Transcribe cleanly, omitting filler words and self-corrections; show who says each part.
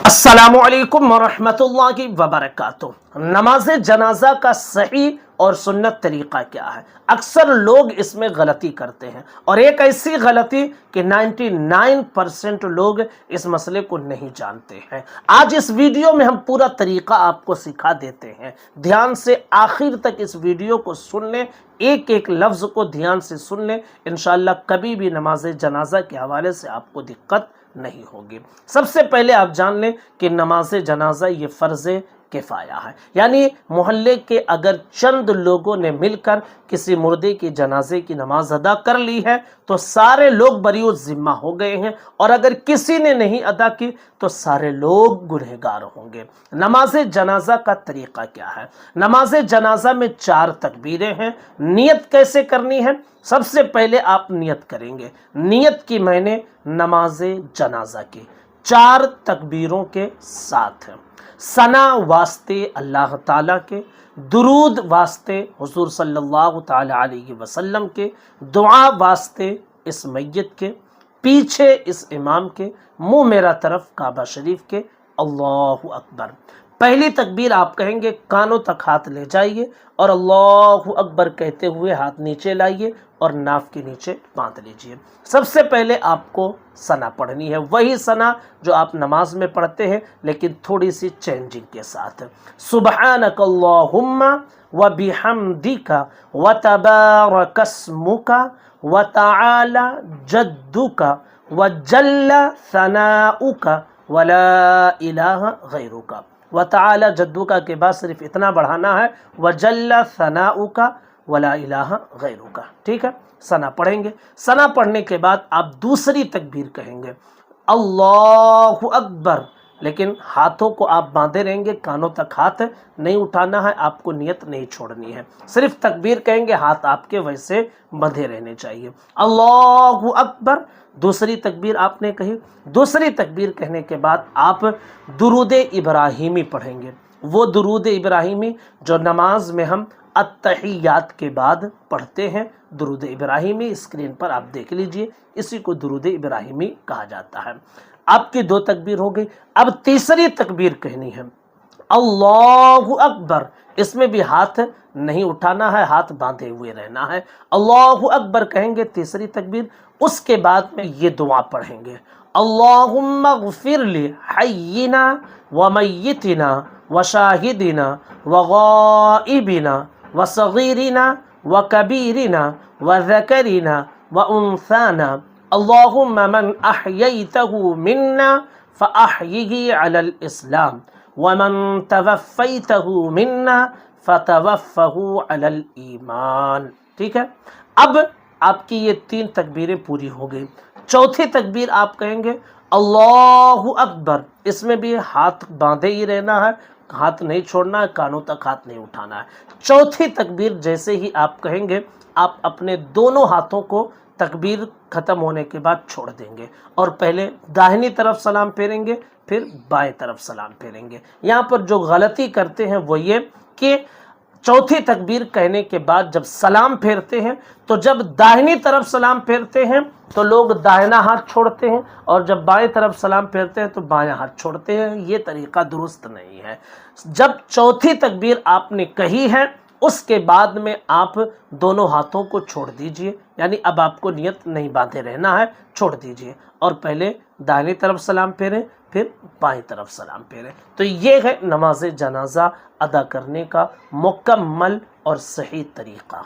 Speaker 1: अस्सलामुअलैकुम वरहमतुल्लाहि वबरकातुह। नमाज जनाजा का सही और सुन्नत तरीक़ा क्या है? अक्सर लोग इसमें गलती करते हैं और एक ऐसी गलती कि 99% लोग इस मसले को नहीं जानते हैं। आज इस वीडियो में हम पूरा तरीक़ा आपको सिखा देते हैं। ध्यान से आखिर तक इस वीडियो को सुन लें, एक एक लफ्ज़ को ध्यान से सुन लें। इंशाअल्लाह कभी भी नमाज जनाजा के हवाले से आपको दिक्कत नहीं होगी। सबसे पहले आप जान लें कि नमाज जनाजा ये फ़र्ज़ किफ़ाया है, यानी मोहल्ले के अगर चंद लोगों ने मिलकर किसी मुर्दे की जनाजे की नमाज अदा कर ली है तो सारे लोग बरीउ ज़िम्मा हो गए हैं, और अगर किसी ने नहीं अदा की तो सारे लोग गुनहगार होंगे। नमाज जनाजा का तरीक़ा क्या है? नमाज जनाजा में 4 तकबीरें हैं। नियत कैसे करनी है? सबसे पहले आप नियत करेंगे। नियत की मैंने नमाज जनाजा की 4 तकबीरों के साथ है। सना वास्ते अल्लाह ताला के, दुरूद वास्ते हुजूर सल्लल्लाहु ताला अलैहि वसल्लम के, दुआ वास्ते इस मैयत के, पीछे इस इमाम के, मुंह मेरा तरफ काबा शरीफ के। अल्लाहु अकबर। पहली तकबीर आप कहेंगे, कानों तक हाथ ले जाइए और अल्लाहु अकबर कहते हुए हाथ नीचे लाइए और नाफ के नीचे बांध लीजिए। सबसे पहले आपको सना पढ़नी है, वही सना जो आप नमाज में पढ़ते हैं लेकिन थोड़ी सी चेंजिंग के साथ। सुब्हानक अल्लाहुम्मा व बिहम्दिका व तबारकस्मुका व तआला जद्दुका व जल्ला सनाउका व ला इलाहा गैरुका। व तआला जद्दुका के बाद सिर्फ इतना बढ़ाना है, व जल्ला सनाउका वला इलाहा गैरुका। ठीक है, सना पढ़ेंगे। सना पढ़ने के बाद आप दूसरी तकबीर कहेंगे, अल्लाहु अकबर, लेकिन हाथों को आप बांधे रहेंगे, कानों तक हाथ नहीं उठाना है, आपको नियत नहीं छोड़नी है। सिर्फ तकबीर कहेंगे, हाथ आपके वैसे बंधे रहने चाहिए। अल्लाहु अकबर। दूसरी तकबीर आपने कही। दूसरी तकबीर कहने के बाद आप दुरूद इब्राहिमी पढ़ेंगे, वो दुरूद इब्राहिमी जो नमाज में हम अत्तहियात के बाद पढ़ते हैं। दुरूद इब्राहिमी स्क्रीन पर आप देख लीजिए, इसी को दुरूद इब्राहिमी कहा जाता है। आपकी 2 तकबीर हो गई। अब तीसरी तकबीर कहनी है, अल्लाहु अकबर। इसमें भी हाथ नहीं उठाना है, हाथ बांधे हुए रहना है। अल्लाहु अकबर कहेंगे, तीसरी तकबीर। उसके बाद में ये दुआ पढ़ेंगे, अल्लाहुम्मा ग़फ़िरली हय्यिना व मय्यितिना व शाहिदिना व गाइबिना व सगीरिना व कबीरिना व ज़करिना व उन्साना। अल्लाहुम्मा मन अह्यैतहु मिन्ना फ़अह्यिही अलल इस्लाम व मन तवफ़्फ़ैतहु मिन्ना फ़तवफ़्फ़हु अलल ईमान। ठीक है, अब आपकी ये 3 तकबीरें पूरी हो गई। चौथी तकबीर आप कहेंगे, अल्लाहु अकबर। इसमें भी हाथ बांधे ही रहना है, हाथ नहीं छोड़ना है, कानों तक हाथ नहीं उठाना है। चौथी तकबीर जैसे ही आप कहेंगे, आप अपने दोनों हाथों को तकबीर ख़त्म होने के बाद छोड़ देंगे और पहले दाहिनी तरफ सलाम फेरेंगे, फिर बाएं तरफ सलाम फेरेंगे। यहाँ पर जो गलती करते हैं वो ये कि चौथी तकबीर कहने के बाद जब सलाम फेरते हैं तो जब दाहिनी तरफ सलाम फेरते हैं तो लोग दाहिना हाथ छोड़ते हैं, और जब बाएं तरफ सलाम फेरते हैं तो बायां हाथ छोड़ते हैं। ये तरीका दुरुस्त नहीं है। जब चौथी तकबीर आपने कही है उसके बाद में आप दोनों हाथों को छोड़ दीजिए, यानी अब आपको नियत नहीं बांधे रहना है, छोड़ दीजिए और पहले दाहिनी तरफ सलाम फेरें, फिर बाईं तरफ सलाम फेरें। तो ये है नमाज जनाजा अदा करने का मुकम्मल और सही तरीक़ा।